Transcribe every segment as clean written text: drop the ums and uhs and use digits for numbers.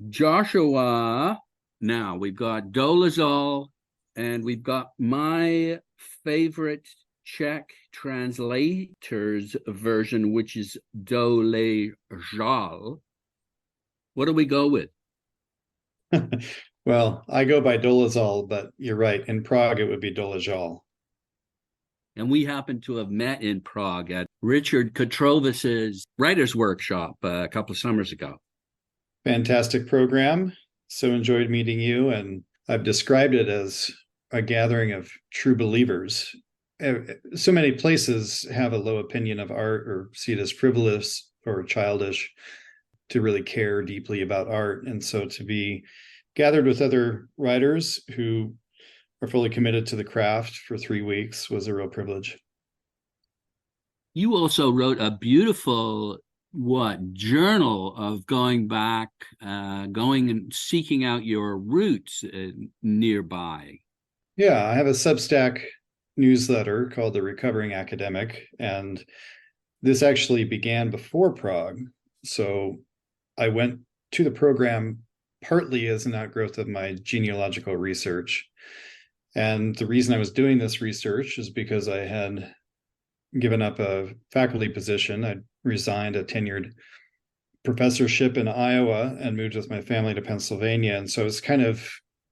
Joshua. Now we've got Doležal, and we've got my favorite Czech translator's version, which is Doležal. What do we go with? Well, I go by Doležal, but you're right. In Prague, it would be Doležal. And we happen to have met in Prague at Richard Kotrovis's writer's workshop a couple of summers ago. Fantastic program. So enjoyed meeting you. And I've described it as a gathering of true believers. So many places have a low opinion of art or see it as frivolous or childish to really care deeply about art. And so to be gathered with other writers who are fully committed to the craft for 3 weeks was a real privilege. You also wrote a beautiful journal of going back, going and seeking out your roots nearby. Yeah, I have a Substack newsletter called The Recovering Academic, and this actually began before Prague. So I went to the program partly as an outgrowth of my genealogical research. And the reason I was doing this research is because I had given up a faculty position. I resigned a tenured professorship in Iowa and moved with my family to Pennsylvania. And so I was kind of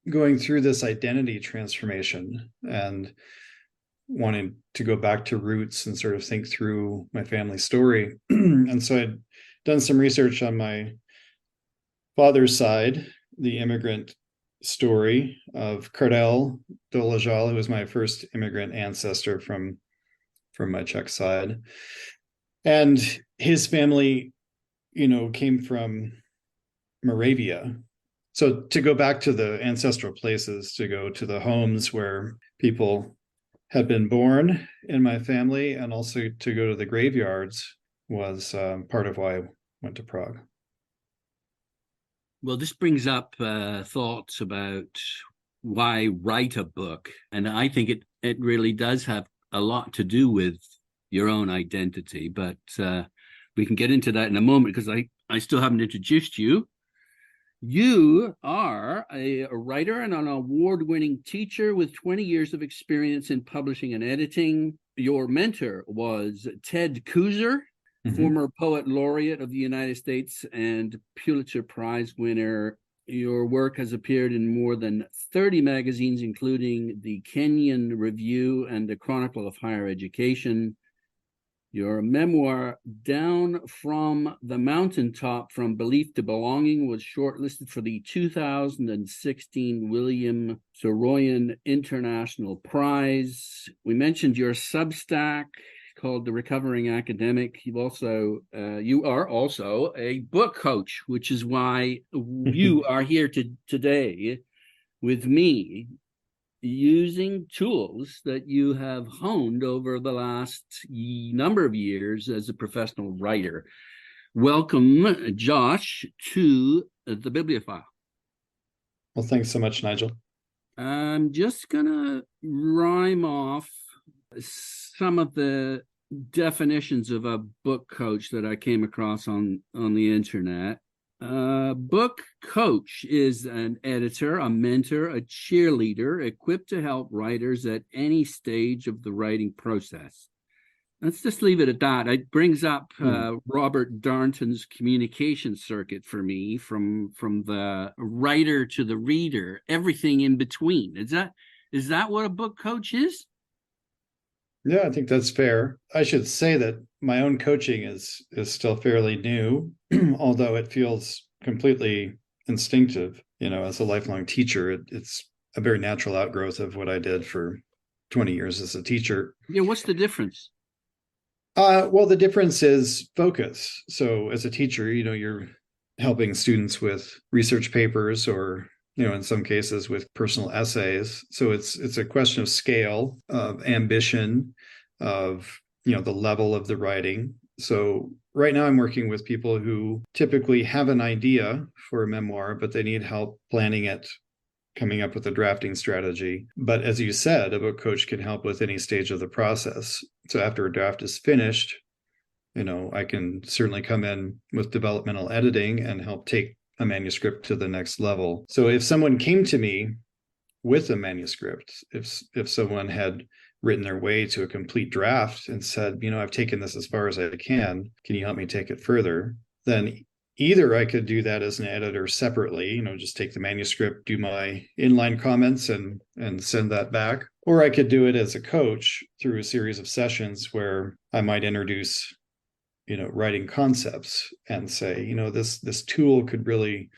going through this identity transformation and wanting to go back to roots and sort of think through my family story. And so I'd done some research on my father's side, the immigrant story of Karel Doležal, who was my first immigrant ancestor from my Czech side. And his family, came from Moravia. So to go back to the ancestral places, to go to the homes where people had been born in my family, and also to go to the graveyards was part of why I went to Prague. Well, this brings up thoughts about why write a book. And I think it really does have a lot to do with your own identity. But we can get into that in a moment, because I still haven't introduced you. You are a writer and an award-winning teacher with 20 years of experience in publishing and editing. Your mentor was Ted Kooser, former Poet Laureate of the United States and Pulitzer Prize winner. Your work has appeared in more than 30 magazines, including the Kenyon Review and the Chronicle of Higher Education. Your memoir, Down from the Mountaintop, From Belief to Belonging, was shortlisted for the 2016 William Saroyan International Prize. We mentioned your Substack called The Recovering Academic. You are also a book coach, which is why you are here today with me, using tools that you have honed over the last number of years as a professional writer. Welcome, Josh, to the Bibliophile. Well, thanks so much, Nigel. I'm just gonna rhyme off some of the definitions of a book coach that I came across on the internet. Book coach is an editor, a mentor, a cheerleader equipped to help writers at any stage of the writing process. Let's just leave it at that. It brings up Robert Darnton's communication circuit for me, from the writer to the reader, everything in between. Is that what a book coach is? Yeah, I think that's fair. I should say that my own coaching is still fairly new, although it feels completely instinctive. As a lifelong teacher, it's a very natural outgrowth of what I did for 20 years as a teacher. Yeah, what's the difference? Well, the difference is focus. So as a teacher, you're helping students with research papers, or in some cases with personal essays. So it's a question of scale, of ambition, of the level of the writing. So right now I'm working with people who typically have an idea for a memoir, but they need help planning it, coming up with a drafting strategy. But as you said, a book coach can help with any stage of the process. So after a draft is finished, I can certainly come in with developmental editing and help take a manuscript to the next level. So if someone came to me with a manuscript, if someone had written their way to a complete draft and said, I've taken this as far as I can you help me take it further? Then either I could do that as an editor separately, just take the manuscript, do my inline comments and send that back. Or I could do it as a coach through a series of sessions where I might introduce, writing concepts and say, this tool could really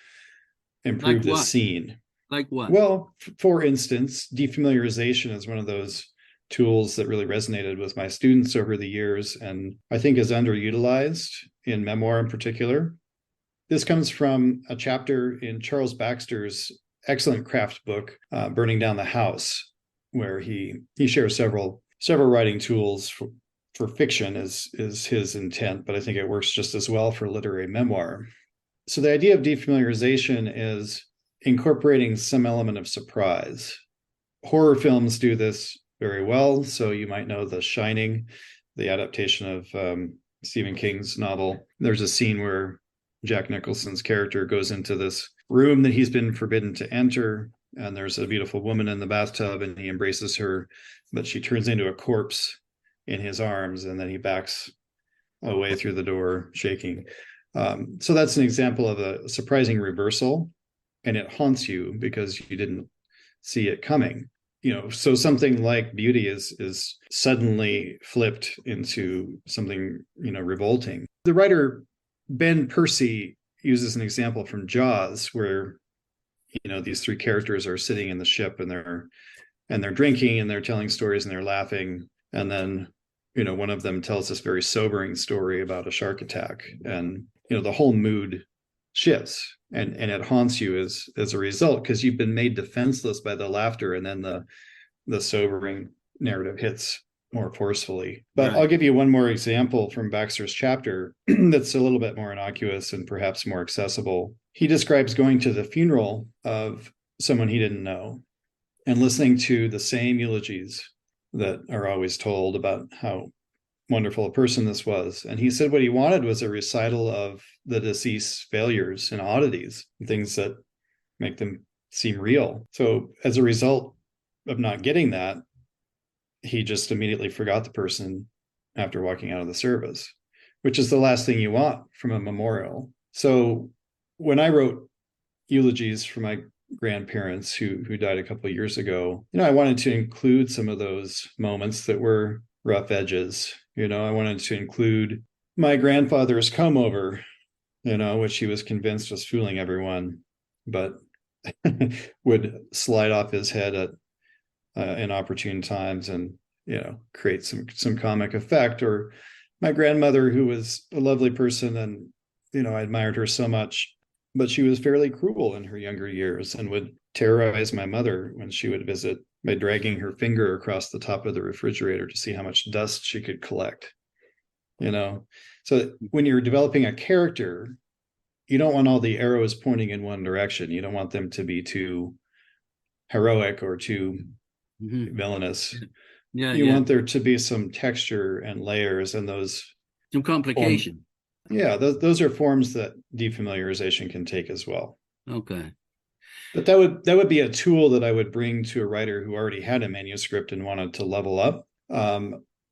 improve Like the what? scene. Like what? Well, for instance, defamiliarization is one of those tools that really resonated with my students over the years, and I think is underutilized in memoir in particular. This comes from a chapter in Charles Baxter's excellent craft book, Burning Down the House, where he shares several writing tools for fiction is his intent, but I think it works just as well for literary memoir. So the idea of defamiliarization is incorporating some element of surprise. Horror films do this very well. So you might know The Shining, the adaptation of Stephen King's novel. There's a scene where Jack Nicholson's character goes into this room that he's been forbidden to enter, and there's a beautiful woman in the bathtub, and he embraces her, but she turns into a corpse in his arms, and then he backs away through the door shaking. So that's an example of a surprising reversal, and it haunts you because you didn't see it coming. So something like beauty is suddenly flipped into something, revolting. The writer Ben Percy uses an example from Jaws where, these three characters are sitting in the ship and they're drinking and they're telling stories and they're laughing. And then, one of them tells this very sobering story about a shark attack, and, the whole mood shifts and it haunts you as a result, because you've been made defenseless by the laughter, and then the sobering narrative hits more forcefully. But right. I'll give you one more example from Baxter's chapter that's a little bit more innocuous and perhaps more accessible. He describes going to the funeral of someone he didn't know and listening to the same eulogies that are always told about how wonderful a person this was. And he said what he wanted was a recital of the deceased's failures and oddities, things that make them seem real. So as a result of not getting that, he just immediately forgot the person after walking out of the service, which is the last thing you want from a memorial. So when I wrote eulogies for my grandparents who died a couple of years ago, I wanted to include some of those moments that were rough edges. I wanted to include my grandfather's comb over, which he was convinced was fooling everyone, but would slide off his head at inopportune times and create some comic effect. Or my grandmother, who was a lovely person, and I admired her so much, but she was fairly cruel in her younger years and would terrorize my mother when she would visit by dragging her finger across the top of the refrigerator to see how much dust she could collect. So when you're developing a character, you don't want all the arrows pointing in one direction. You don't want them to be too heroic or too villainous. You want there to be some texture and layers, and some complication. Those are forms that defamiliarization can take as well. Okay. But that would be a tool that I would bring to a writer who already had a manuscript and wanted to level up.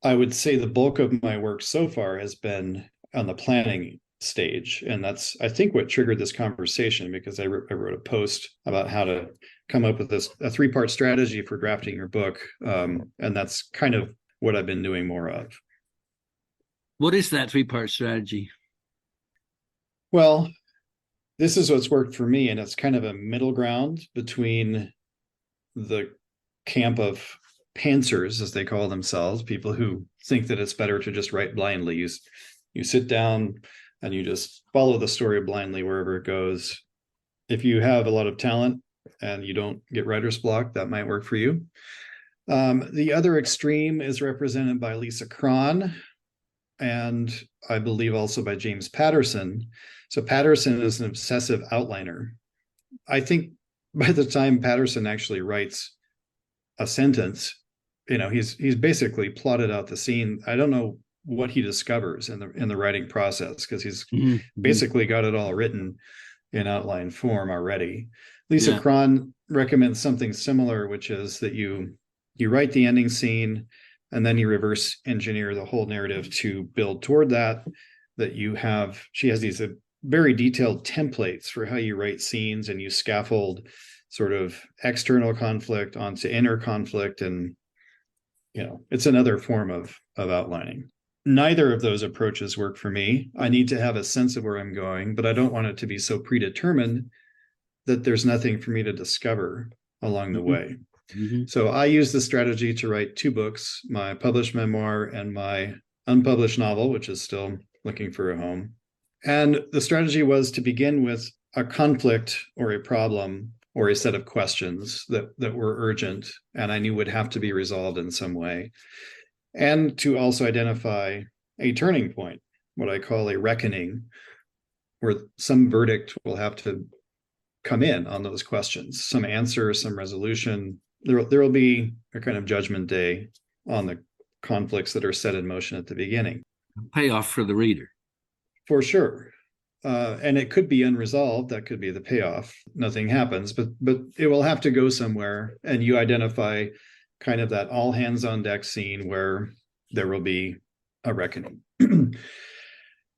I would say the bulk of my work so far has been on the planning stage, and that's, I think, what triggered this conversation, because I wrote a post about how to come up with a 3-part strategy for drafting your book, and that's kind of what I've been doing more of. What is that 3-part strategy? Well, this is what's worked for me, and it's kind of a middle ground between the camp of pantsers, as they call themselves, people who think that it's better to just write blindly. You sit down and you just follow the story blindly wherever it goes. If you have a lot of talent and you don't get writer's block, that might work for you. The other extreme is represented by Lisa Cron, and I believe also by James Paterson. So Paterson is an obsessive outliner. I think by the time Paterson actually writes a sentence, he's basically plotted out the scene. I don't know what he discovers in the writing process, because he's basically got it all written. in outline form already. Lisa Yeah. Cron recommends something similar, which is that you write the ending scene and then you reverse engineer the whole narrative to build toward that. She has these very detailed templates for how you write scenes, and you scaffold sort of external conflict onto inner conflict. And, it's another form of outlining. Neither of those approaches work for me. I need to have a sense of where I'm going, but I don't want it to be so predetermined that there's nothing for me to discover along the way. Mm-hmm. So I use the strategy to write 2 books, my published memoir and my unpublished novel, which is still looking for a home. And the strategy was to begin with a conflict or a problem or a set of questions that were urgent and I knew would have to be resolved in some way. And to also identify a turning point, what I call a reckoning, where some verdict will have to come in on those questions, some answer, some resolution. There will be a kind of judgment day on the conflicts that are set in motion at the beginning. Payoff for the reader. For sure. And it could be unresolved. That could be the payoff. Nothing happens, but it will have to go somewhere. And you identify kind of that all hands on deck scene where there will be a reckoning.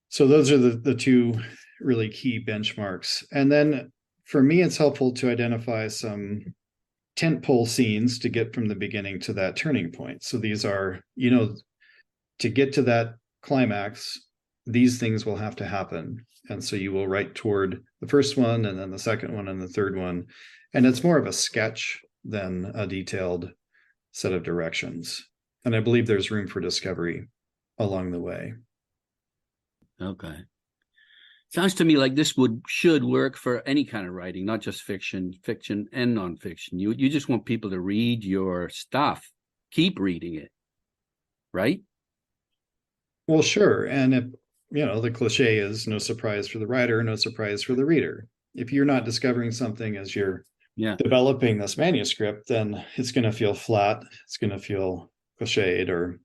So those are the 2 really key benchmarks. And then for me, it's helpful to identify some tentpole scenes to get from the beginning to that turning point. So these are, to get to that climax, these things will have to happen. And so you will write toward the first one and then the second one and the third one. And it's more of a sketch than a detailed set of directions. And I believe there's room for discovery along the way. Okay. Sounds to me like this should work for any kind of writing, not just fiction and nonfiction. You just want people to read your stuff, keep reading it, right? Well, sure. And the cliche is no surprise for the writer, no surprise for the reader. If you're not discovering something as you're developing this manuscript, then it's going to feel flat. It's going to feel cliched or,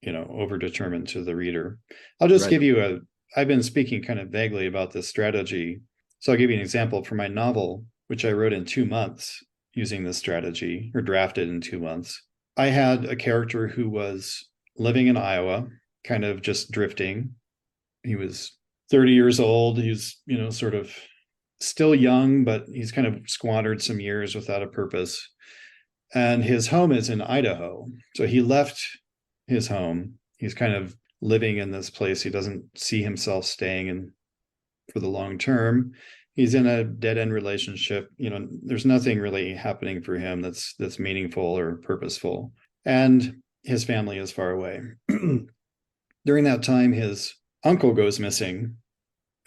overdetermined to the reader. I'll just give you I've been speaking kind of vaguely about this strategy. So I'll give you an example for my novel, which I wrote in 2 months using this strategy, or drafted in 2 months. I had a character who was living in Iowa, kind of just drifting. He was 30 years old. He's, sort of still young, but he's kind of squandered some years without a purpose. And his home is in Idaho. So he left his home. He's kind of living in this place. He doesn't see himself staying in for the long term. He's in a dead-end relationship. There's nothing really happening for him that's meaningful or purposeful. And his family is far away. During that time, his uncle goes missing,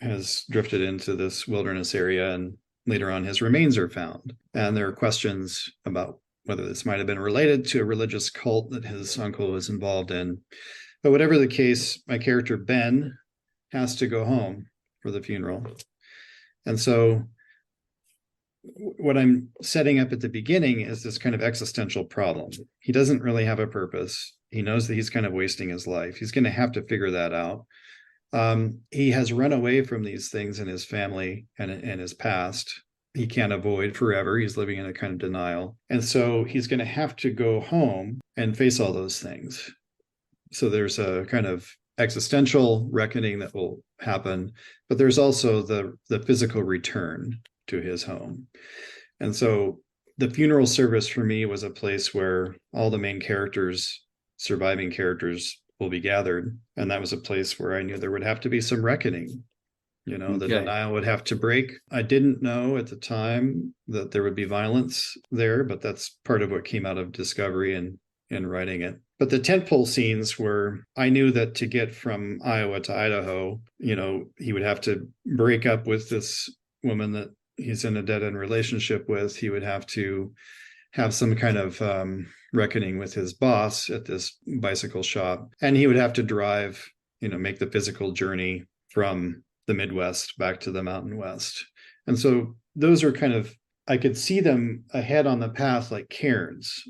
has drifted into this wilderness area, and later on his remains are found. And there are questions about whether this might have been related to a religious cult that his uncle was involved in. But whatever the case, my character Ben has to go home for the funeral. And so what I'm setting up at the beginning is this kind of existential problem. He doesn't really have a purpose. He knows that he's kind of wasting his life. He's going to have to figure that out. He has run away from these things in his family and in his past. He can't avoid forever. He's living in a kind of denial. And so he's going to have to go home and face all those things. So there's a kind of existential reckoning that will happen, but there's also the physical return to his home. And so the funeral service for me was a place where all the main characters, surviving characters, will be gathered. And that was a place where I knew there would have to be some reckoning. The denial would have to break. I didn't know at the time that there would be violence there, but that's part of what came out of discovery and writing it. But the tentpole scenes were, I knew that to get from Iowa to Idaho, he would have to break up with this woman that he's in a dead-end relationship with. He would have to have some kind of reckoning with his boss at this bicycle shop. And he would have to drive, make the physical journey from the Midwest back to the Mountain West. And so those are kind of, I could see them ahead on the path like cairns.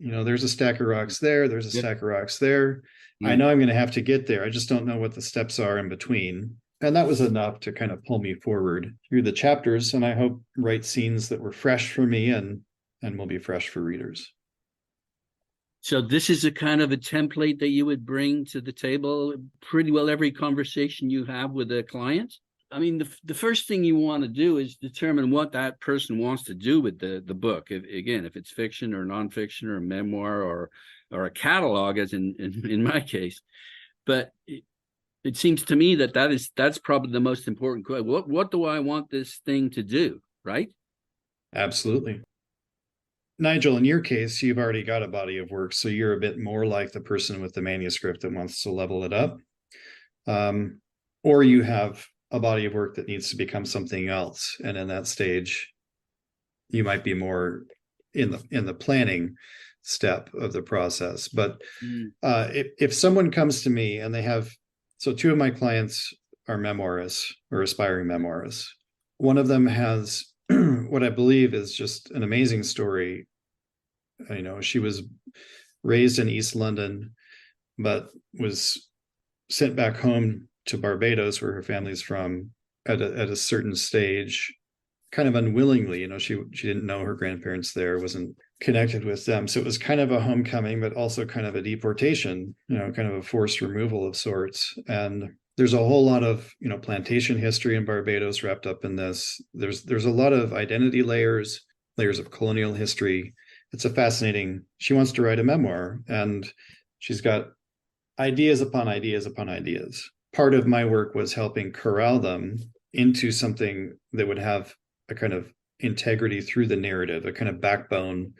There's a stack of rocks there. There's a stack of rocks there. I know I'm going to have to get there. I just don't know what the steps are in between. And that was enough to kind of pull me forward through the chapters, and I hope write scenes that were fresh for me and will be fresh for readers. So this is a kind of a template that you would bring to the table pretty well every conversation you have with a client. I mean, the first thing you want to do is determine what that person wants to do with the book. If it's fiction or nonfiction or a memoir or a catalog, as in my case. But it seems to me that's probably the most important question. What do I want this thing to do, right? Absolutely. Nigel, in your case, you've already got a body of work, so you're a bit more like the person with the manuscript that wants to level it up. Or you have a body of work that needs to become something else. And in that stage, you might be more in the planning step of the process. But if someone comes to me and they have, so two of my clients are memoirists or aspiring memoirists. One of them has what I believe is just an amazing story. You know, she was raised in East London, but was sent back home to Barbados, where her family's from, at a certain stage, kind of unwillingly. You know, she didn't know her grandparents there, wasn't connected with them. So it was kind of a homecoming, but also kind of a deportation, you know, kind of a forced removal of sorts. And there's a whole lot of, you know, plantation history in Barbados wrapped up in this. There's a lot of identity layers of colonial history. It's a fascinating, she wants to write a memoir, and she's got ideas upon ideas upon ideas. Part of my work was helping corral them into something that would have a kind of integrity through the narrative, a kind of backbone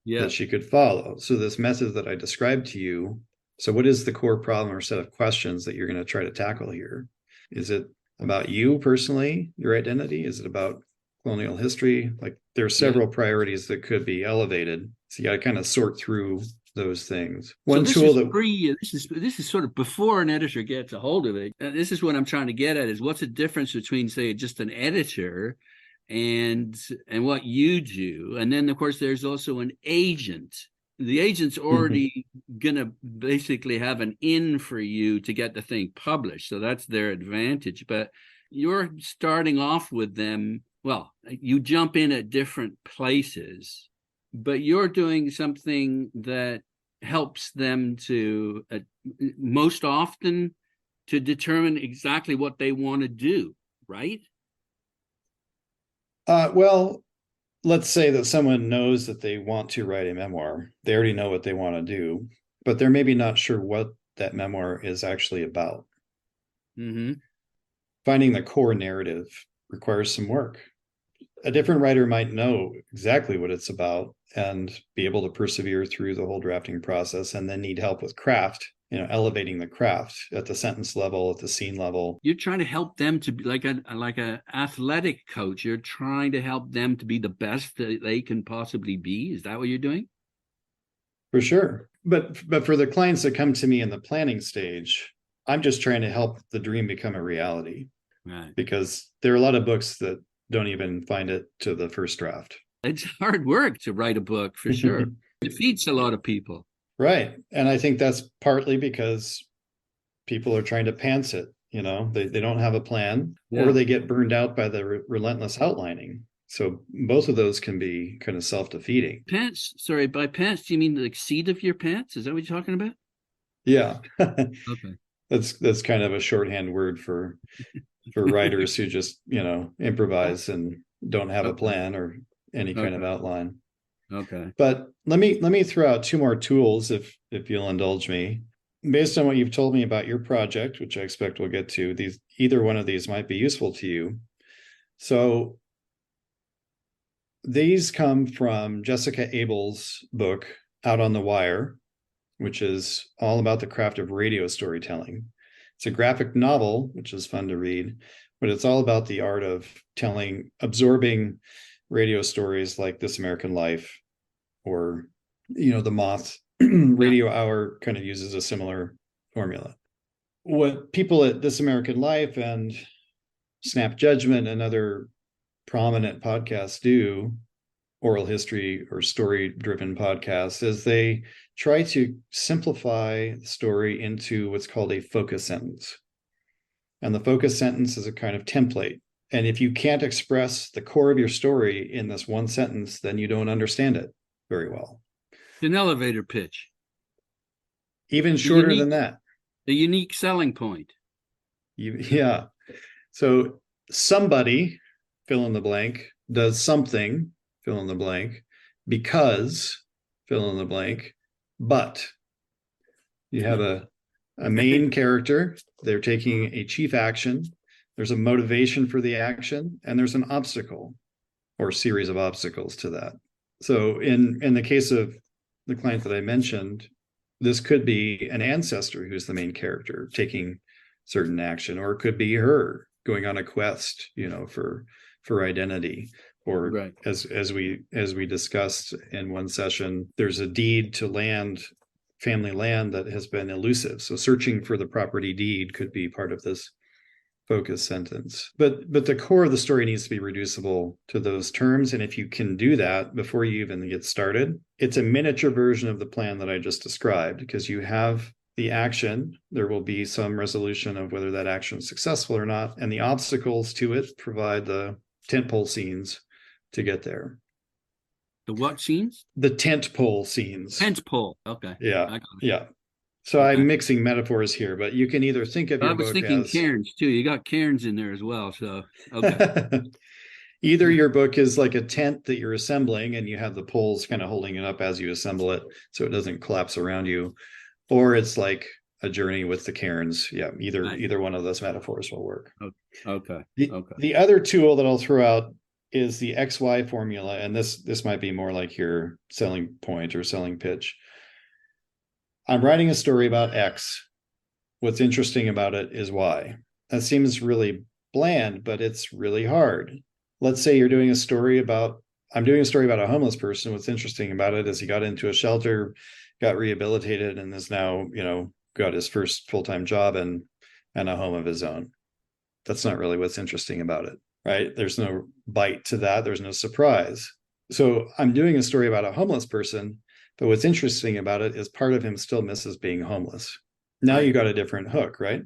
that she could follow. So this method that I described to you, so what is the core problem or set of questions that you're going to try to tackle here? Is it about you personally, your identity? Is it about colonial history? Like, there are several priorities that could be elevated. So you got to kind of sort through those things. One tool that this is sort of before an editor gets a hold of it. This is what I'm trying to get at, is what's the difference between, say, just an editor and what you do. And then, of course, there's also an agent. The agent's already gonna basically have an in for you to get the thing published, so that's their advantage. But you're starting off with them, well, you jump in at different places, but you're doing something that helps them to most often to determine exactly what they want to do, right? Well, let's say that someone knows that they want to write a memoir. They already know what they want to do, but they're maybe not sure what that memoir is actually about. Finding the core narrative requires some work. A different writer might know exactly what it's about and be able to persevere through the whole drafting process, and then need help with craft, you know, elevating the craft at the sentence level, at the scene level. You're trying to help them to be like a athletic coach. You're trying to help them to be the best that they can possibly be. Is that what you're doing? For sure. But for the clients that come to me in the planning stage, I'm just trying to help the dream become a reality. Right. Because there are a lot of books that don't even find it to the first draft. It's hard work to write a book, for sure. It defeats a lot of people. Right. And I think that's partly because people are trying to pants it. You know, they don't have a plan, or they get burned out by the relentless outlining. So both of those can be kind of self-defeating. Pants, sorry, by pants, do you mean the seat of your pants? Is that what you're talking about? Yeah. Okay. That's kind of a shorthand word for writers who just, you know, improvise and don't have a plan or any kind of outline. Okay. But let me throw out two more tools, if you'll indulge me. Based on what you've told me about your project, which I expect we'll get to, either one of these might be useful to you. So these come from Jessica Abel's book, Out on the Wire, which is all about the craft of radio storytelling. It's a graphic novel, which is fun to read, but it's all about the art of absorbing radio stories like This American Life, or, you know, The Moth. Radio Hour kind of uses a similar formula. What people at This American Life and Snap Judgment and other prominent podcasts do, oral history or story-driven podcasts, is they try to simplify the story into what's called a focus sentence. And the focus sentence is a kind of template. And if you can't express the core of your story in this one sentence, then you don't understand it very well. An elevator pitch. Even shorter than that. The unique selling point. Yeah. So somebody, fill in the blank, does something, fill in the blank, because, fill in the blank, but you have a main character, they're taking a chief action, there's a motivation for the action, and there's an obstacle or series of obstacles to that. So in the case of the client that I mentioned, this could be an ancestor who's the main character taking certain action, or it could be her going on a quest, for identity. Or right. as we discussed in one session, there's a deed to land, family land, that has been elusive. So searching for the property deed could be part of this focus sentence. But the core of the story needs to be reducible to those terms. And if you can do that before you even get started, it's a miniature version of the plan that I just described, because you have the action, there will be some resolution of whether that action is successful or not, and the obstacles to it provide the tentpole scenes to get there. The what scenes? The tentpole scenes. Tentpole. Okay. Yeah. Yeah. So okay. I'm mixing metaphors here, but you can either think of your book as... I was thinking cairns too. You got cairns in there as well. So, okay. Either your book is like a tent that you're assembling and you have the poles kind of holding it up as you assemble it so it doesn't collapse around you, or it's like a journey with the cairns. Yeah, either one of those metaphors will work. Okay. The other tool that I'll throw out is the XY formula, and this might be more like your selling point or selling pitch. I'm writing a story about X. What's interesting about it is Y. That seems really bland, but it's really hard. Let's say I'm doing a story about a homeless person. What's interesting about it is he got into a shelter, got rehabilitated, and is now, got his first full-time job and a home of his own. That's not really what's interesting about it, right? There's no bite to that. There's no surprise. So I'm doing a story about a homeless person, but what's interesting about it is part of him still misses being homeless. Now you got a different hook, right?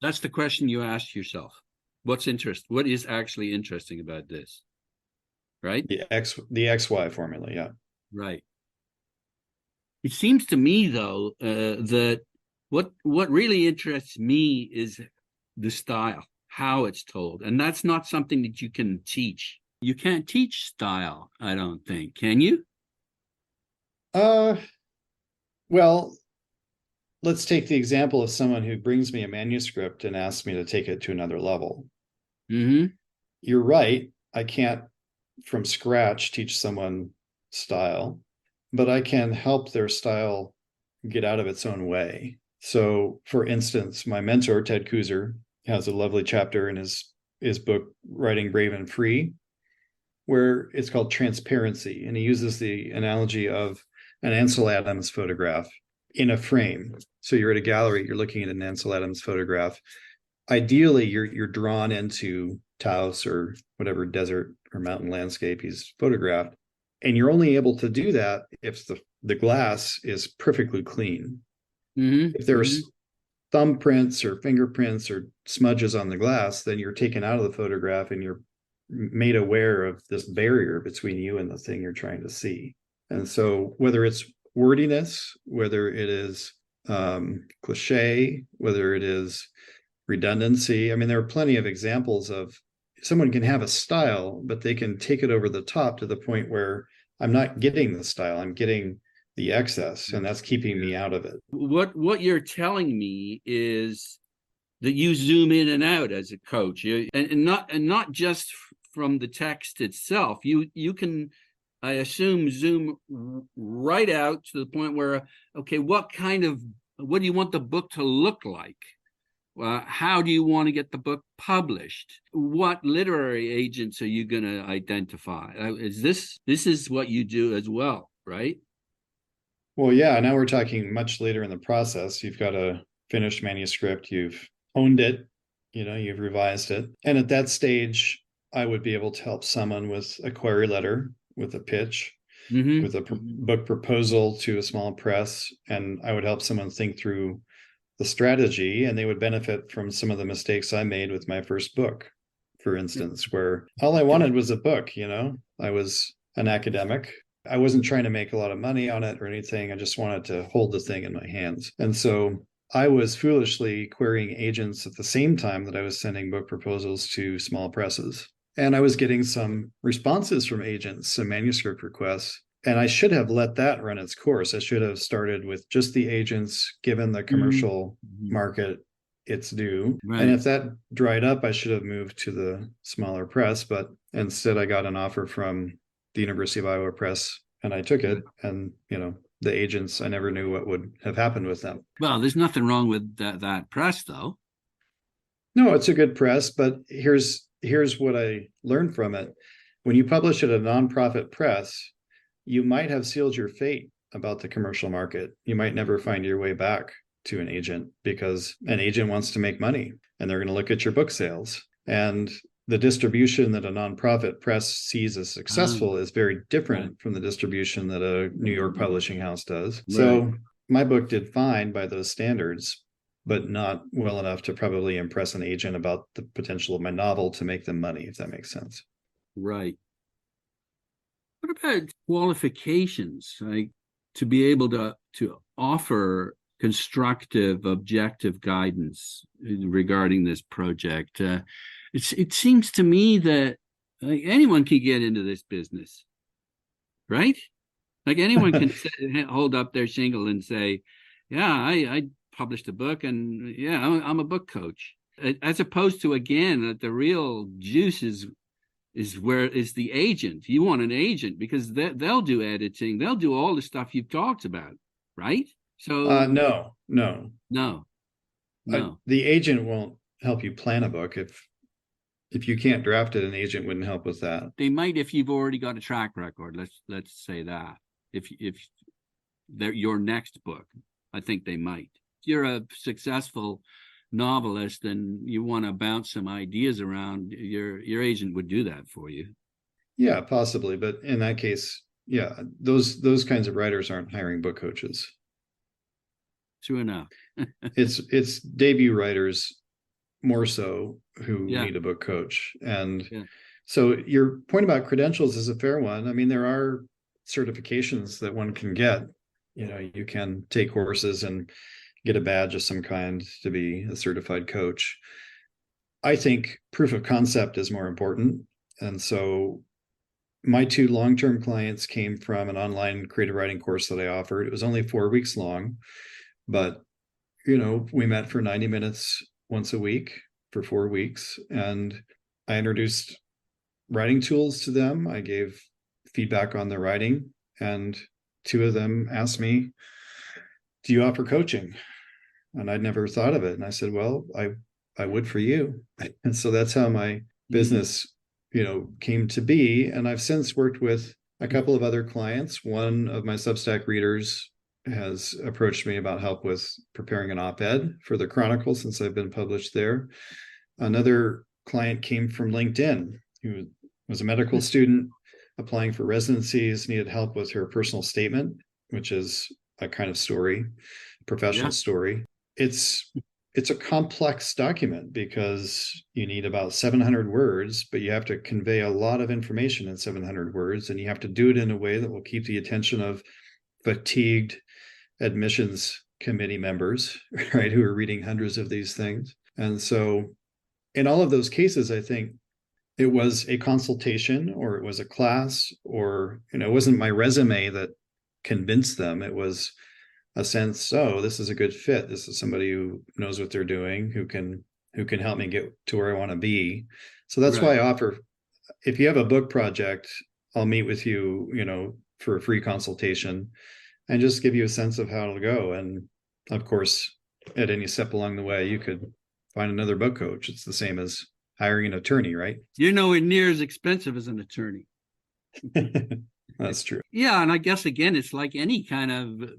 That's the question you ask yourself. What is actually interesting about this? Right? The XY formula, yeah. Right. It seems to me, though, that what really interests me is the style, how it's told. And that's not something that you can teach. You can't teach style, I don't think. Can you? Well, let's take the example of someone who brings me a manuscript and asks me to take it to another level. Mm-hmm. You're right. I can't from scratch teach someone style, but I can help their style get out of its own way. So, for instance, my mentor, Ted Kooser, has a lovely chapter in his book, Writing Brave and Free, where it's called transparency. And he uses the analogy of an Ansel Adams photograph in a frame. So you're at a gallery, you're looking at an Ansel Adams photograph. Ideally, you're drawn into Taos or whatever desert or mountain landscape he's photographed. And you're only able to do that if the glass is perfectly clean. Mm-hmm. If there's thumbprints or fingerprints or smudges on the glass, then you're taken out of the photograph and you're made aware of this barrier between you and the thing you're trying to see. And so whether it's wordiness, whether it is cliche, whether it is redundancy, I mean, there are plenty of examples of someone can have a style, but they can take it over the top to the point where I'm not getting the style, I'm getting the excess, and that's keeping me out of it. What you're telling me is that you zoom in and out as a coach, and not just from the text itself. You can, I assume, zoom right out to the point where, okay, what do you want the book to look like? How do you want to get the book published? What literary agents are you going to identify? This is what you do as well, right? Well, yeah, now we're talking much later in the process. You've got a finished manuscript, you've honed it, you've revised it. And at that stage, I would be able to help someone with a query letter, with a pitch, with a book proposal to a small press. And I would help someone think through the strategy, and they would benefit from some of the mistakes I made with my first book, for instance, where all I wanted was a book, I was an academic. I wasn't trying to make a lot of money on it or anything. I just wanted to hold the thing in my hands. And so I was foolishly querying agents at the same time that I was sending book proposals to small presses. And I was getting some responses from agents, some manuscript requests. And I should have let that run its course. I should have started with just the agents, given the commercial market its due. Right. And if that dried up, I should have moved to the smaller press. But instead, I got an offer from the University of Iowa Press, and I took it. And, the agents, I never knew what would have happened with them. Well, there's nothing wrong with that press, though. No, it's a good press, but here's what I learned from it. When you publish at a nonprofit press, you might have sealed your fate about the commercial market. You might never find your way back to an agent, because an agent wants to make money and they're going to look at your book sales. And the distribution that a nonprofit press sees as successful is very different from the distribution that a New York publishing house does. Right. So my book did fine by those standards, but not well enough to probably impress an agent about the potential of my novel to make them money, if that makes sense. Right. What about qualifications, like to be able to offer constructive, objective guidance regarding this project? It seems to me that anyone can get into this business, right? Like anyone can hold up their shingle and say, yeah, I published a book, and yeah, I'm a book coach. As opposed to, again, that the real juice is where is the agent. You want an agent because they'll do editing. They'll do all the stuff you've talked about, right? So no. The agent won't help you plan a book. If you can't draft it, an agent wouldn't help with that. They might if you've already got a track record. Let's say that. If they're your next book, I think they might. If you're a successful novelist and you want to bounce some ideas around, your agent would do that for you. Yeah, possibly. But in that case, yeah, those kinds of writers aren't hiring book coaches. True enough. It's debut writers more so who need a book coach. And so your point about credentials is a fair one. I mean, there are certifications that one can get. You can take courses and get a badge of some kind to be a certified coach. I think proof of concept is more important. And so my two long-term clients came from an online creative writing course that I offered. It was only 4 weeks long, but we met for 90 minutes once a week for 4 weeks. And I introduced writing tools to them. I gave feedback on their writing. And two of them asked me, do you offer coaching? And I'd never thought of it. And I said, well, I would for you. And so that's how my business, came to be. And I've since worked with a couple of other clients. One of my Substack readers has approached me about help with preparing an op-ed for the Chronicle, since I've been published there. Another client came from LinkedIn, who was a medical student applying for residencies, needed help with her personal statement, which is a kind of story, professional story. It's a complex document because you need about 700 words, but you have to convey a lot of information in 700 words, and you have to do it in a way that will keep the attention of fatigued admissions committee members, right, who are reading hundreds of these things. And so in all of those cases, I think it was a consultation, or it was a class, or, it wasn't my resume that convinced them. It was a sense, this is a good fit. This is somebody who knows what they're doing, who can help me get to where I want to be. So that's why I offer, if you have a book project, I'll meet with you, for a free consultation and just give you a sense of how it'll go. And of course, at any step along the way, you could find another book coach. It's the same as hiring an attorney, right? You're nowhere near as expensive as an attorney. That's true. Yeah. And I guess, again, it's like any kind of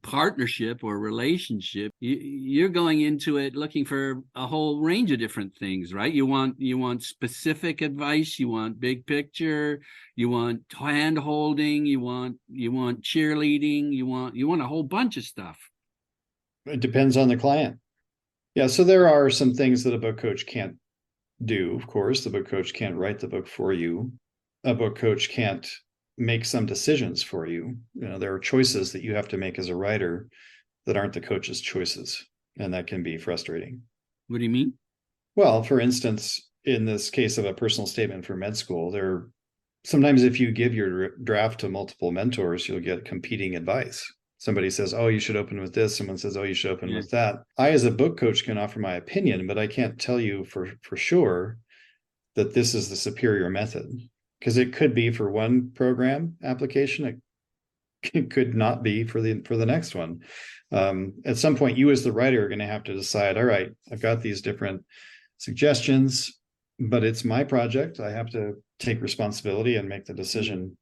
partnership or relationship. You're going into it looking for a whole range of different things, right? You want specific advice. You want big picture. You want hand holding. You want cheerleading. You want a whole bunch of stuff. It depends on the client. Yeah, so there are some things that a book coach can't do. Of course, the book coach can't write the book for you. A book coach can't make some decisions for you. You know, there are choices that you have to make as a writer that aren't the coach's choices, and that can be frustrating. What do you mean? Well, for instance, in this case of a personal statement for med school, there sometimes if you give your draft to multiple mentors, you'll get competing advice. Somebody says, oh, you should open with this. Someone says, oh, you should open with that. I, as a book coach, can offer my opinion, but I can't tell you for sure that this is the superior method, because it could be for one program application. It could not be for the next one. At some point, you as the writer are going to have to decide, all right, I've got these different suggestions, but it's my project. I have to take responsibility and make the decision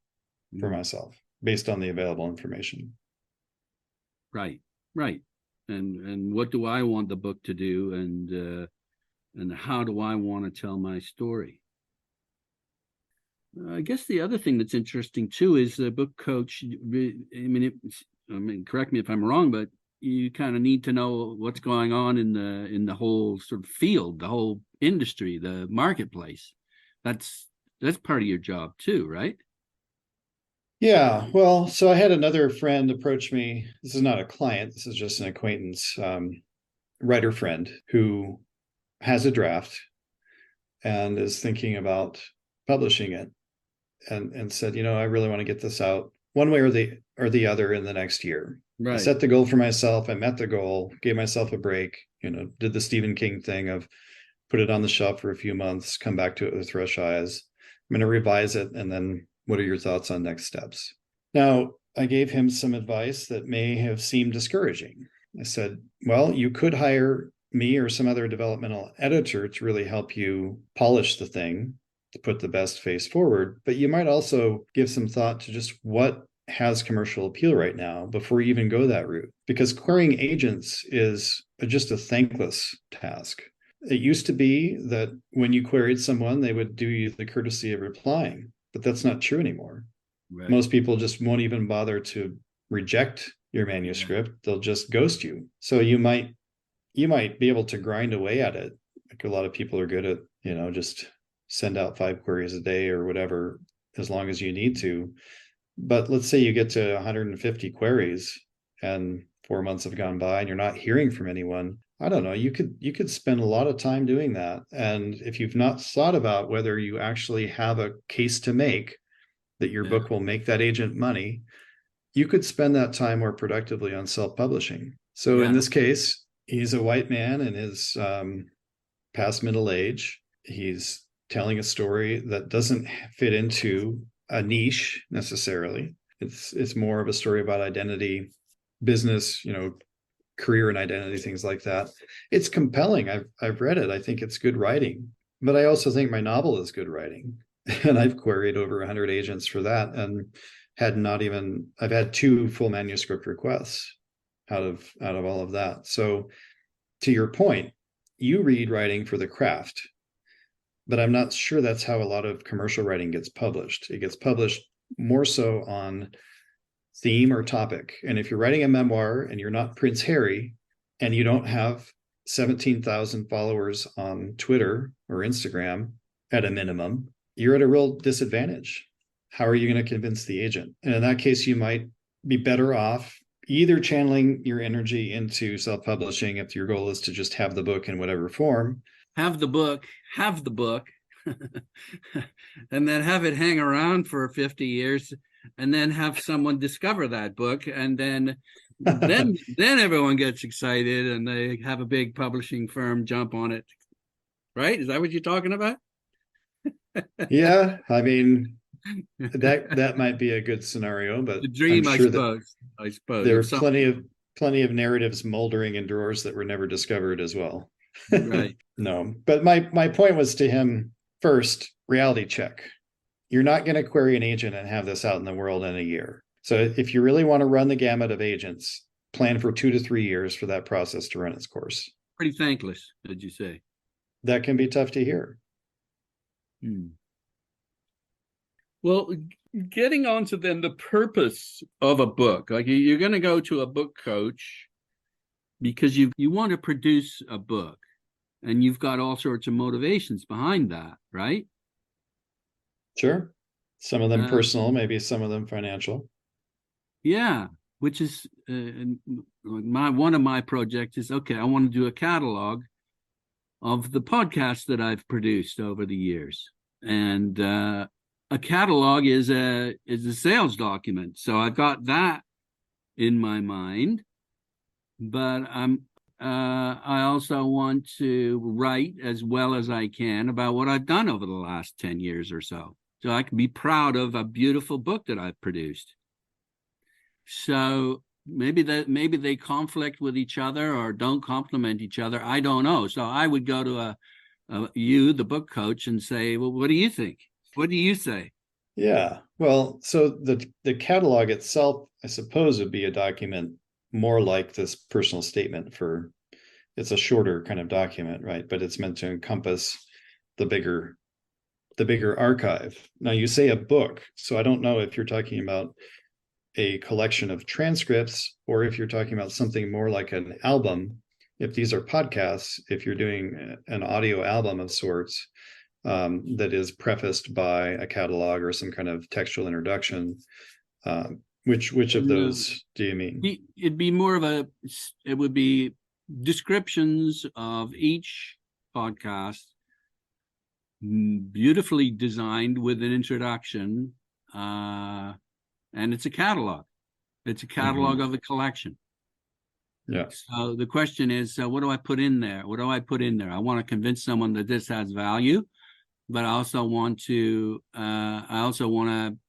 for myself based on the available information. Right. And what do I want the book to do, and how do I want to tell my story? I guess the other thing that's interesting too is the book coach. I mean, correct me if I'm wrong, but you kind of need to know what's going on in the whole sort of field, the whole industry, the marketplace. That's part of your job too, right? Yeah, well, so I had another friend approach me. This is not a client, this is just an acquaintance, writer friend who has a draft and is thinking about publishing it, and said, I really want to get this out one way or the other in the next year. Right. I set the goal for myself. I met the goal, gave myself a break, did the Stephen King thing of put it on the shelf for a few months, come back to it with fresh eyes. I'm going to revise it, and then what are your thoughts on next steps? Now, I gave him some advice that may have seemed discouraging. I said, well, you could hire me or some other developmental editor to really help you polish the thing, to put the best face forward, but you might also give some thought to just what has commercial appeal right now before you even go that route. Because querying agents is just a thankless task. It used to be that when you queried someone, they would do you the courtesy of replying, but that's not true anymore. Right. Most people just won't even bother to reject your manuscript. Yeah. They'll just ghost you. So you might be able to grind away at it. Like a lot of people are good at, just send out 5 queries a day or whatever, as long as you need to. But let's say you get to 150 queries and 4 months have gone by and you're not hearing from anyone. I don't know, you could spend a lot of time doing that. And if you've not thought about whether you actually have a case to make that your book will make that agent money, you could spend that time more productively on self-publishing. So in this case, he's a white man in his past middle age. He's telling a story that doesn't fit into a niche necessarily. It's more of a story about identity, business, career and identity, things like that. It's compelling. I've read it. I think it's good writing, but I also think my novel is good writing. And I've queried over 100 agents for that, and I've had 2 full manuscript requests out of all of that. So to your point, you read writing for the craft, but I'm not sure that's how a lot of commercial writing gets published. It gets published more so on theme or topic. And if you're writing a memoir and you're not Prince Harry and you don't have 17,000 followers on Twitter or Instagram at a minimum, you're at a real disadvantage. How are you going to convince the agent? And in that case, you might be better off either channeling your energy into self-publishing if your goal is to just have the book in whatever form. Have the book, and then have it hang around for 50 years, and then have someone discover that book, and then everyone gets excited and they have a big publishing firm jump on it. Right? Is that what you're talking about? Yeah, I mean, that might be a good scenario, but the dream, I'm sure I suppose there are plenty of narratives moldering in drawers that were never discovered as well. Right. No, but my point was to him, first, reality check. You're not going to query an agent and have this out in the world in a year. So if you really want to run the gamut of agents, plan for 2 to 3 years for that process to run its course. Pretty thankless, did you say? That can be tough to hear. Well, getting on to then the purpose of a book, like you're going to go to a book coach. because you want to produce a book, and you've got all sorts of motivations behind that, right? Sure. Some of them Uh, personal, maybe some of them financial. yeah, which is one of my projects is, okay, I want to do a catalog of the podcasts that I've produced over the years. And a catalog is a sales document. So I've got that in my mind, but I also want to write as well as I can about what I've done over the last 10 years or so. So I can be proud of a beautiful book that I've produced. So maybe they conflict with each other or don't complement each other. I don't know. So I would go to you, the book coach, and say, well, what do you think? What do you say? Yeah. Well, so the catalog itself, I suppose, would be a document more like this personal statement it's a shorter kind of document, right? But it's meant to encompass the bigger archive. Now you say a book, so I don't know if you're talking about a collection of transcripts or if you're talking about something more like an album. If these are podcasts, if you're doing an audio album of sorts, that is prefaced by a catalog or some kind of textual introduction. Which of those do you mean? It'd be more of it would be descriptions of each podcast, beautifully designed with an introduction, and it's a catalog. It's a catalog of the collection. Yeah. So the question is, what do I put in there? What do I put in there? I want to convince someone that this has value, but I also want to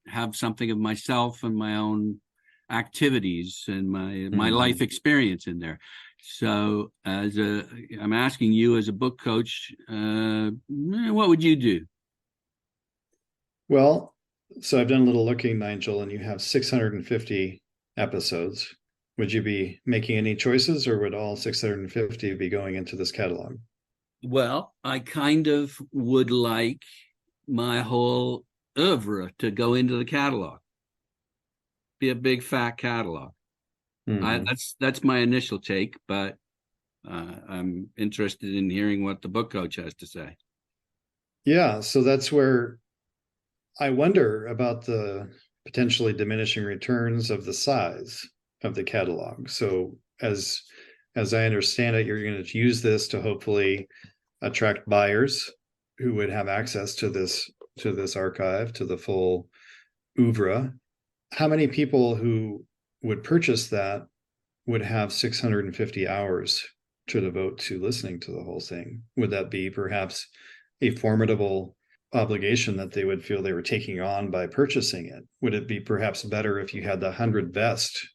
have something of myself and my own activities and my life experience in there. So I'm asking you as a book coach, what would you do? Well, so I've done a little looking, Nigel, and you have 650 episodes. Would you be making any choices, or would all 650 be going into this catalog? Well, I kind of would like my whole oeuvre to go into the catalog, be a big fat catalog. That's my initial take, but I'm interested in hearing what the book coach has to say. Yeah, so that's where I wonder about the potentially diminishing returns of the size of the catalog. So as I understand it, you're going to use this to hopefully attract buyers who would have access to this archive, to the full oeuvre. How many people who would purchase that would have 650 hours to devote to listening to the whole thing? Would that be perhaps a formidable obligation that they would feel they were taking on by purchasing it? Would it be perhaps better if you had the 100 best?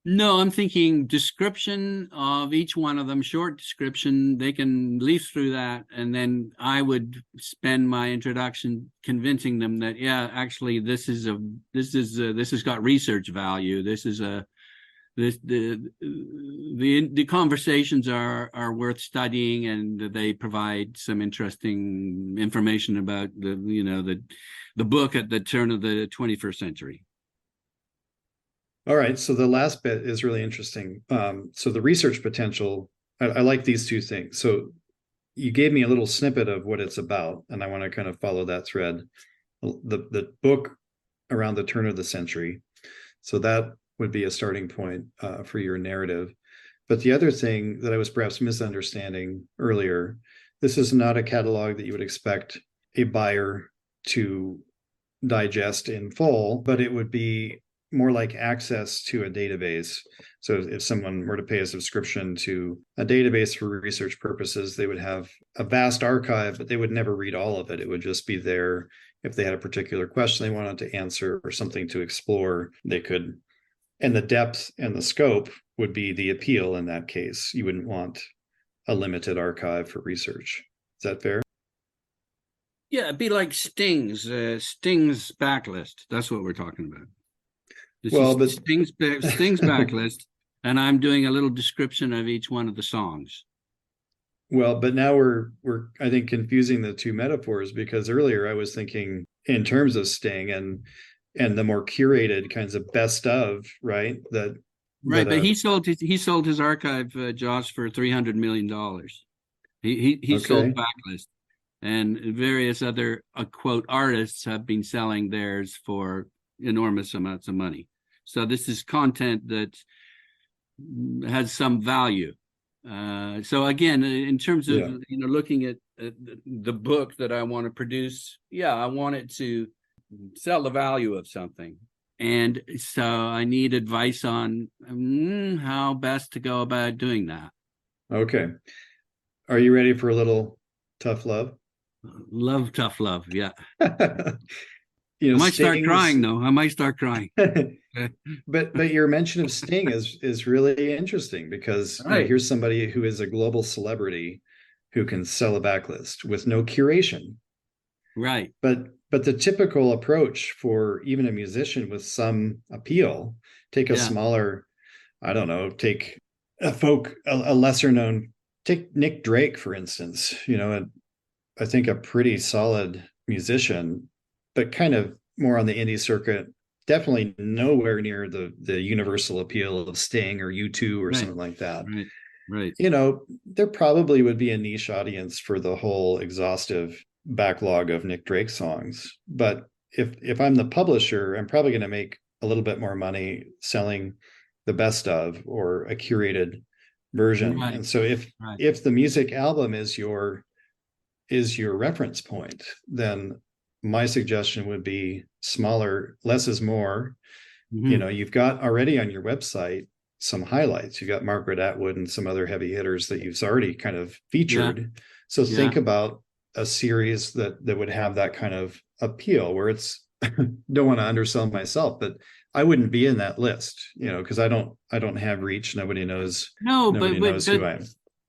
No, I'm thinking description of each one of them, short description. They can leaf through that, and then I would spend my introduction convincing them that, yeah, actually, this has got research value. The conversations are worth studying, and they provide some interesting information about the book at the turn of the 21st century. All right, so the last bit is really interesting. So the research potential, I like these two things. So you gave me a little snippet of what it's about, and I want to kind of follow that thread. The book around the turn of the century. So that would be a starting point for your narrative. But the other thing that I was perhaps misunderstanding earlier, this is not a catalog that you would expect a buyer to digest in full, but it would be more like access to a database. So if someone were to pay a subscription to a database for research purposes, they would have a vast archive, but they would never read all of it. It would just be there if they had a particular question they wanted to answer or something to explore. They could, and the depth and the scope would be the appeal in that case. You wouldn't want a limited archive for research. Is that fair? Yeah, it'd be like Sting's backlist. That's what we're talking about. But Sting's backlist, and I'm doing a little description of each one of the songs. Well, but now we're I think confusing the two metaphors, because earlier I was thinking in terms of Sting and the more curated kinds of best of, right? That Right, But but he sold his archive, Josh, for $300 million. He sold okay. backlist, and various other quote artists have been selling theirs for enormous amounts of money. So this is content that has some value. So again, in terms of Yeah. looking at the book that I want to produce, yeah, I want it to sell the value of something. And so I need advice on how best to go about doing that. Okay. Are you ready for a little tough love? Love, tough love. Yeah. I might start Sting's crying though. I might start crying. but your mention of Sting is really interesting because Right. here's somebody who is a global celebrity who can sell a backlist with no curation. Right. But the typical approach for even a musician with some appeal, take a Yeah. smaller, I don't know, take a lesser known, take Nick Drake, for instance, I think a pretty solid musician, but kind of more on the indie circuit, definitely nowhere near the universal appeal of Sting or U2 or Right. something like that. Right. Right. There probably would be a niche audience for the whole exhaustive backlog of Nick Drake songs. But if I'm the publisher, I'm probably going to make a little bit more money selling the best of or a curated version. Right. And so Right. if the music album is your reference point, then my suggestion would be smaller, less is more. Mm-hmm. You've got already on your website some highlights. You've got Margaret Atwood and some other heavy hitters that you've already kind of Yeah. featured. So Yeah. think about a series that would have that kind of appeal where it's don't want to undersell myself, but I wouldn't be in that list, because I don't have reach. No, Nobody knows who I am.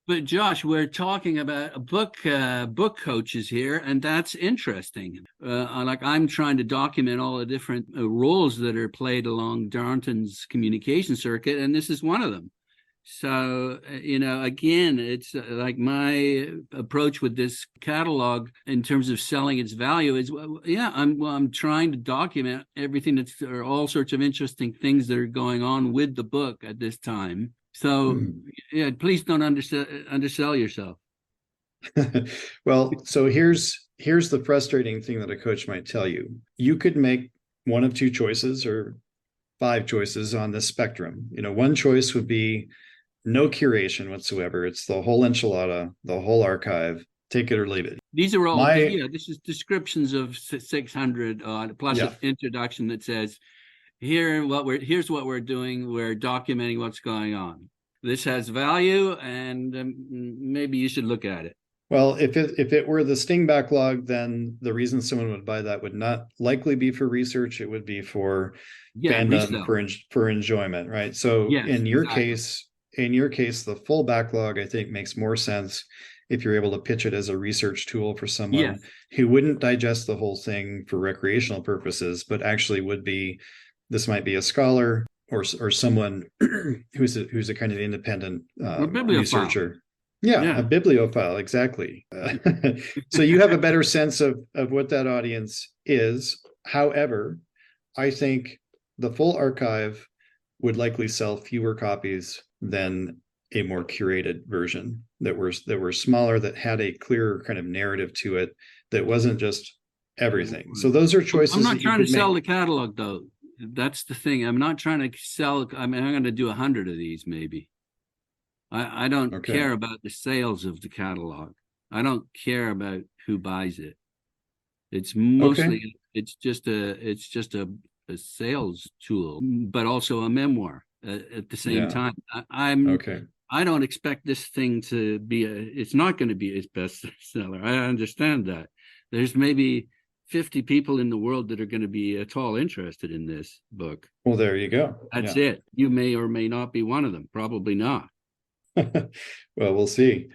but Josh, we're talking about a book coaches here, and that's interesting. Like I'm trying to document all the different roles that are played along Darnton's communication circuit, and this is one of them. So, again, it's like my approach with this catalog in terms of selling its value is, yeah, I'm trying to document everything or all sorts of interesting things that are going on with the book at this time. So, yeah, please don't undersell yourself. Well, so here's the frustrating thing that a coach might tell you. You could make one of two choices or five choices on this spectrum. One choice would be no curation whatsoever. It's the whole enchilada, the whole archive. Take it or leave it. These are all, My this is descriptions of 600 plus Yeah. an introduction that says, here's what we're doing. We're documenting what's going on. This has value, and maybe you should look at it. Well, if it were the Sting backlog, then the reason someone would buy that would not likely be for research. It would be for Yeah, fandom, resell. for enjoyment, right? So Yes, exactly. in your case, the full backlog I think makes more sense if you're able to pitch it as a research tool for someone Yes, who wouldn't digest the whole thing for recreational purposes, but actually this might be a scholar or someone who's a kind of independent a bibliophile. researcher. Yeah, a Yeah, bibliophile, exactly. So you have a better sense of what that audience is. However, I think the full archive would likely sell fewer copies than a more curated version that were smaller, that had a clearer kind of narrative to it, that wasn't just everything. So those are I'm choices not that you trying to could sell make. the catalog though. That's the thing. I'm not trying to sell. I mean, I'm going to do 100 of these maybe. I don't Okay. care about the sales of the catalog. I don't care about who buys it. It's Okay. mostly it's just a sales tool, but also a memoir at the same Yeah. time. I'm Okay. I don't expect this thing to be it's not going to be its bestseller. I understand that. There's maybe 50 people in the world that are going to be at all interested in this book. Well, there you go. That's Yeah. it. You may or may not be one of them. Probably not. Well, we'll see.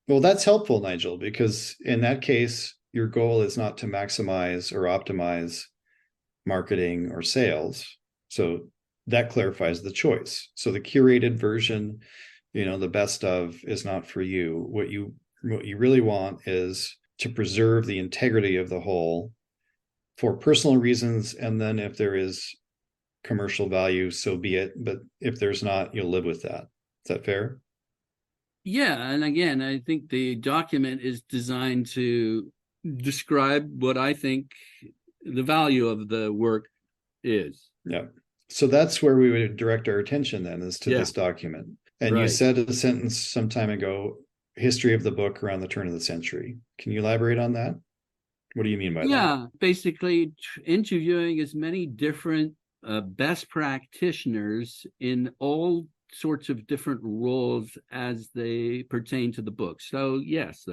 Well, that's helpful, Nigel, because in that case, your goal is not to maximize or optimize marketing or sales. So that clarifies the choice. So the curated version, the best of, is not for you. What you really want is to preserve the integrity of the whole for personal reasons. And then if there is commercial value, so be it. But if there's not, you'll live with that. Is that fair? Yeah, and again, I think the document is designed to describe what I think the value of the work is. Yeah. So that's where we would direct our attention then, is to Yeah. this document. And you Right. said a sentence some time ago, history of the book around the turn of the century. Can you elaborate on that? What do you mean by that? Yeah, basically interviewing as many different best practitioners in all sorts of different roles as they pertain to the book. So yes,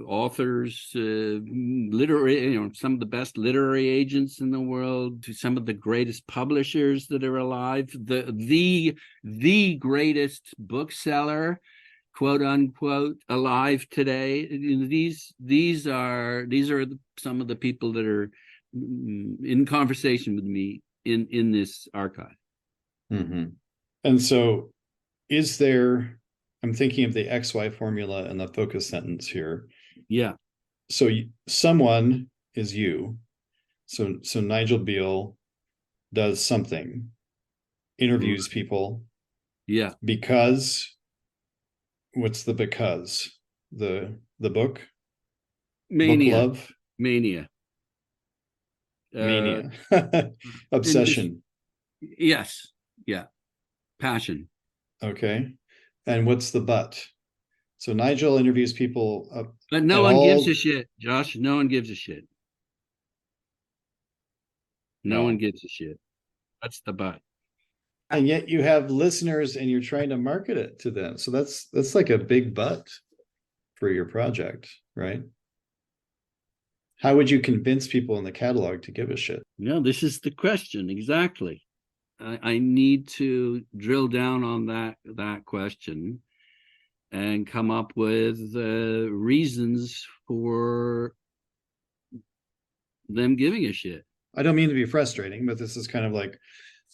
authors, literary, some of the best literary agents in the world, to some of the greatest publishers that are alive, the greatest bookseller, quote unquote, alive today. These are some of the people that are in conversation with me in this archive. Mm-hmm. And so is there, I'm thinking of the XY formula and the focus sentence here. Yeah. So someone is you. So Nigel Beale does something, interviews people. Yeah. Because, what's the because? The book? Mania. Book love? Mania. Mania. Obsession. Yes. Yeah. Passion. Okay. And what's the but? So Nigel interviews people. But no one gives a shit, Josh. No one gives a shit. No one gives a shit. That's the but. And yet you have listeners and you're trying to market it to them. So that's like a big but for your project, right? How would you convince people in the catalog to give a shit? No, this is the question. Exactly. I need to drill down on that question and come up with reasons for them giving a shit. I don't mean to be frustrating, but this is kind of like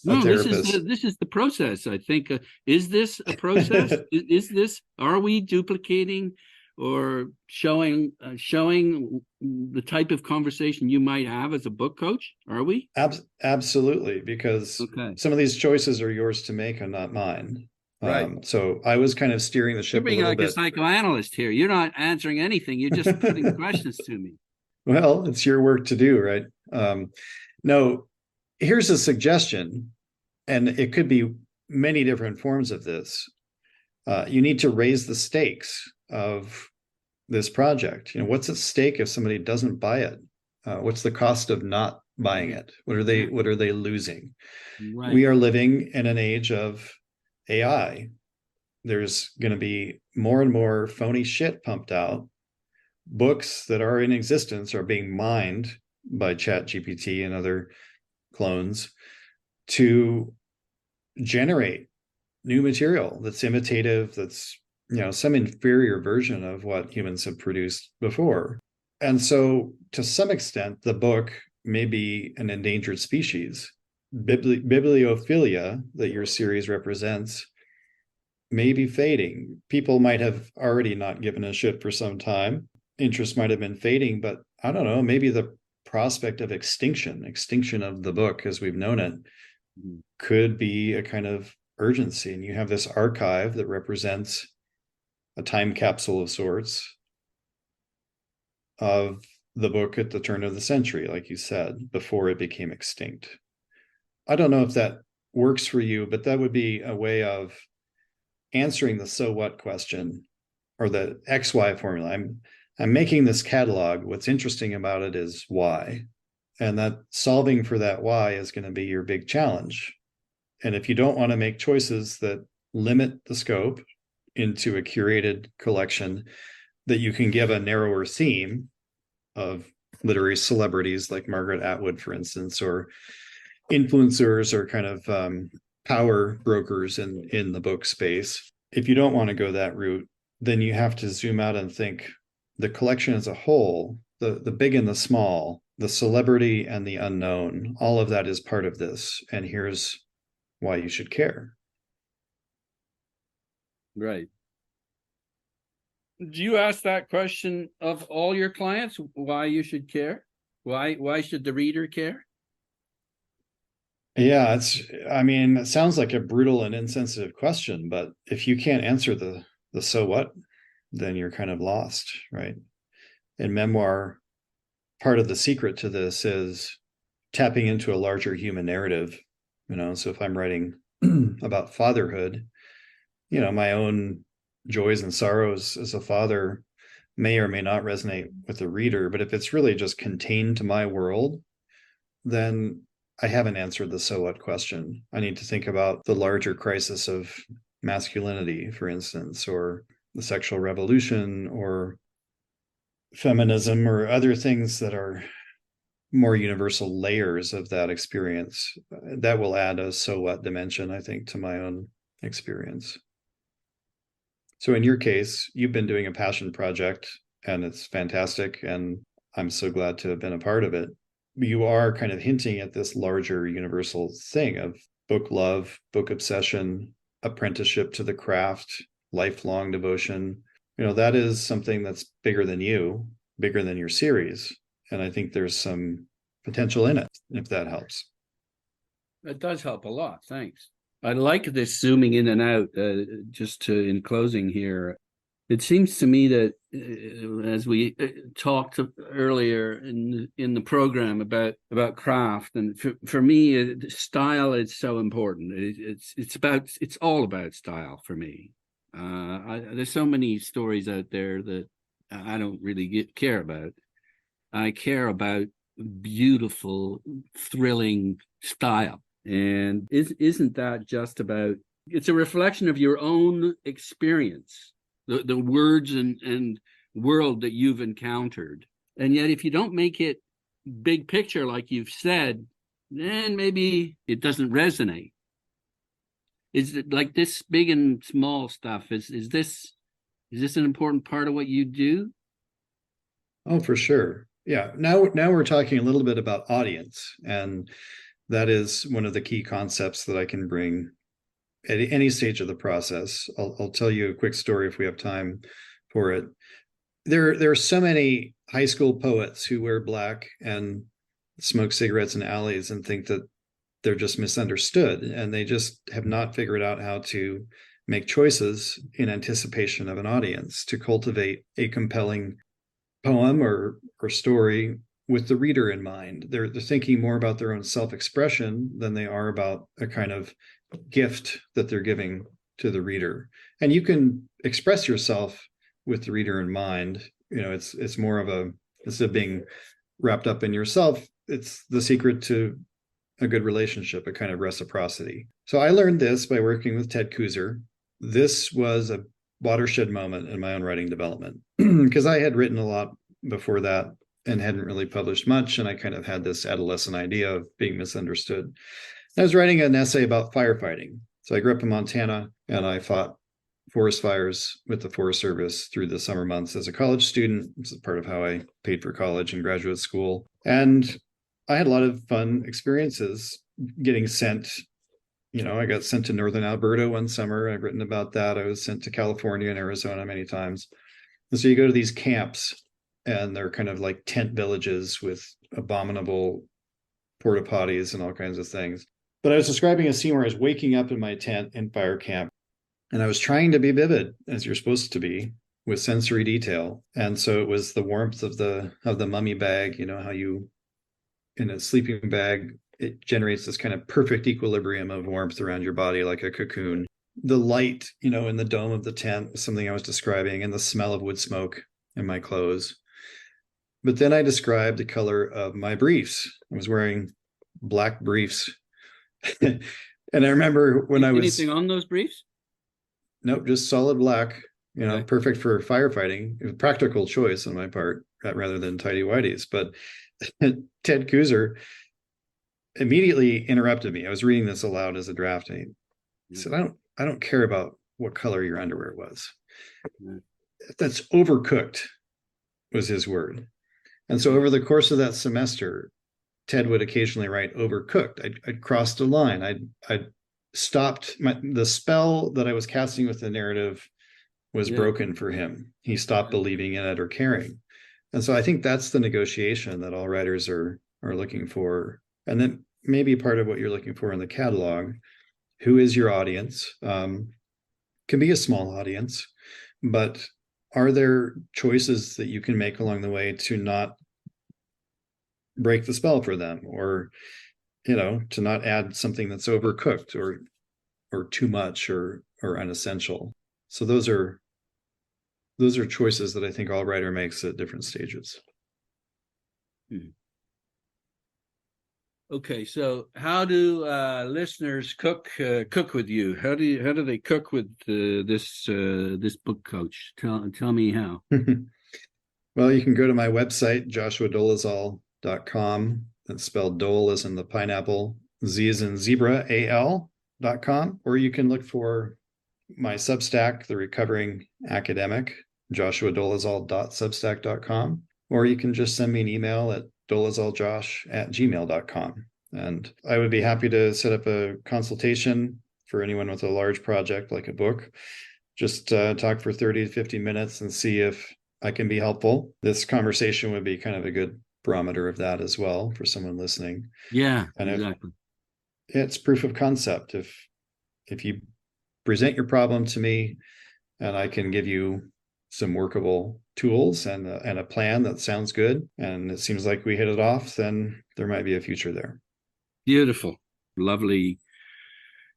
no, therapist. This is the process. I think. Is this a process? Is this? Are we duplicating or showing the type of conversation you might have as a book coach? Are we? Absolutely, because some of these choices are yours to make and not mine. Right. So I was kind of steering the ship a little bit. You're being like a psychoanalyst here. You're not answering anything. You're just putting questions to me. Well, it's your work to do, right? No, here's a suggestion, and it could be many different forms of this. You need to raise the stakes of this project. What's at stake if somebody doesn't buy it? What's the cost of not buying it? What are they losing? Right. We are living in an age of AI. There's going to be more and more phony shit pumped out. Books that are in existence are being mined by ChatGPT and other clones to generate new material that's imitative, that's some inferior version of what humans have produced before. And so to some extent, the book may be an endangered species. Bibliophilia that your series represents may be fading. People might have already not given a shit for some time. Interest might have been fading, but I don't know, maybe the prospect of extinction of the book as we've known it could be a kind of urgency. And you have this archive that represents a time capsule of sorts of the book at the turn of the century, like you said, before it became extinct. I don't know if that works for you, but that would be a way of answering the so what question, or the XY formula. I'm making this catalog. What's interesting about it is why. And that solving for that why is going to be your big challenge. And if you don't want to make choices that limit the scope into a curated collection that you can give a narrower theme of literary celebrities like Margaret Atwood, for instance, or influencers or kind of power brokers in the book space. If you don't want to go that route, then you have to zoom out and think the collection as a whole, the big and the small, the celebrity and the unknown, all of that is part of this. And here's why you should care. Right. Do you ask that question of all your clients, why you should care? Why should the reader care? Yeah, it sounds like a brutal and insensitive question, but if you can't answer the so what, then you're kind of lost, right? In memoir, part of the secret to this is tapping into a larger human narrative. So if I'm writing about fatherhood, my own joys and sorrows as a father may or may not resonate with the reader, but if it's really just contained to my world, then I haven't answered the so what question. I need to think about the larger crisis of masculinity, for instance, or the sexual revolution, or feminism, or other things that are more universal layers of that experience. That will add a so what dimension, I think, to my own experience. So in your case, you've been doing a passion project and it's fantastic. And I'm so glad to have been a part of it. You are kind of hinting at this larger universal thing of book love, book obsession, apprenticeship to the craft, lifelong devotion. That is something that's bigger than you, bigger than your series. And I think there's some potential in it, if that helps. It does help a lot. Thanks. I like this zooming in and out. In closing here, it seems to me that as we talked earlier in the program about craft, and for me, style is so important. It's all about style for me. There's so many stories out there that I don't really care about. I care about beautiful, thrilling style. And isn't that just about, it's a reflection of your own experience, the words and world that you've encountered. And yet, if you don't make it big picture, like you've said, then maybe it doesn't resonate. Is it like this big and small stuff? Is this an important part of what you do? Oh, for sure. Yeah. Now we're talking a little bit about audience, and that is one of the key concepts that I can bring at any stage of the process. I'll tell you a quick story if we have time for it. There are so many high school poets who wear black and smoke cigarettes in alleys and think that they're just misunderstood, and they just have not figured out how to make choices in anticipation of an audience to cultivate a compelling poem or story with the reader in mind. They're thinking more about their own self-expression than they are about a kind of gift that they're giving to the reader. And you can express yourself with the reader in mind. It's more of a, instead of being wrapped up in yourself, it's the secret to a good relationship, a kind of reciprocity. So I learned this by working with Ted Kooser. This was a watershed moment in my own writing development because I had written a lot before that and hadn't really published much. And I kind of had this adolescent idea of being misunderstood. I was writing an essay about firefighting. So I grew up in Montana and I fought forest fires with the Forest Service through the summer months as a college student. This is part of how I paid for college and graduate school. And I had a lot of fun experiences getting sent. I got sent to Northern Alberta one summer. I've written about that. I was sent to California and Arizona many times. And so you go to these camps and they're kind of like tent villages with abominable porta potties and all kinds of things. But I was describing a scene where I was waking up in my tent in fire camp and I was trying to be vivid, as you're supposed to be, with sensory detail. And so it was the warmth of the mummy bag, how you, in a sleeping bag, it generates this kind of perfect equilibrium of warmth around your body, like a cocoon. The light, in the dome of the tent was something I was describing, and the smell of wood smoke in my clothes. But then I described the color of my briefs. I was wearing black briefs. And I remember when I was... Anything on those briefs? Nope, just solid black, Okay. perfect for firefighting. It was a practical choice on my part rather than tidy whities. But Ted Kooser immediately interrupted me. I was reading this aloud as a draft, and he said, I don't care about what color your underwear was. That's overcooked, was his word. And so over the course of that semester, Ted would occasionally write overcooked. I'd crossed a line. I'd stopped. The spell that I was casting with the narrative was broken for him. He stopped believing in it or caring. And so I think that's the negotiation that all writers are looking for. And then maybe part of what you're looking for in the catalog. Who is your audience? Can be a small audience, but are there choices that you can make along the way to not break the spell for them, or to not add something that's overcooked or too much or unessential? So those are choices that I think all writer makes at different stages. Okay, so how do listeners cook with you? How do they cook with this book coach? Tell me how. Well, you can go to my website, joshuadolezal.com. That's spelled Dole as in the pineapple, Z as in zebra, AL.com. Or you can look for my Substack, The Recovering Academic, joshuadolezal.substack.com. Or you can just send me an email at dolezaljosh@gmail.com. And I would be happy to set up a consultation for anyone with a large project like a book. Just talk for 30 to 50 minutes and see if I can be helpful. This conversation would be kind of a good barometer of that as well for someone listening. Yeah, and exactly. It's proof of concept. If you present your problem to me and I can give you some workable tools and a plan that sounds good, and it seems like we hit it off, then there might be a future there. Beautiful. Lovely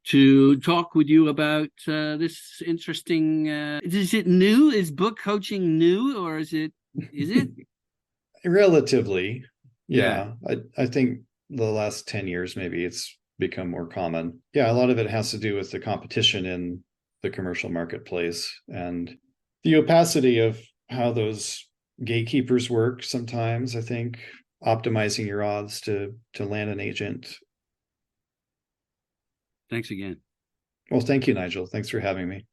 to talk with you about this interesting. Is it new? Is book coaching new, or is it? Relatively, yeah. I think the last 10 years maybe it's become more common. Yeah, a lot of it has to do with the competition in the commercial marketplace and the opacity of how those gatekeepers work sometimes. I think optimizing your odds to land an agent. Thanks again. Well, thank you, Nigel. Thanks for having me.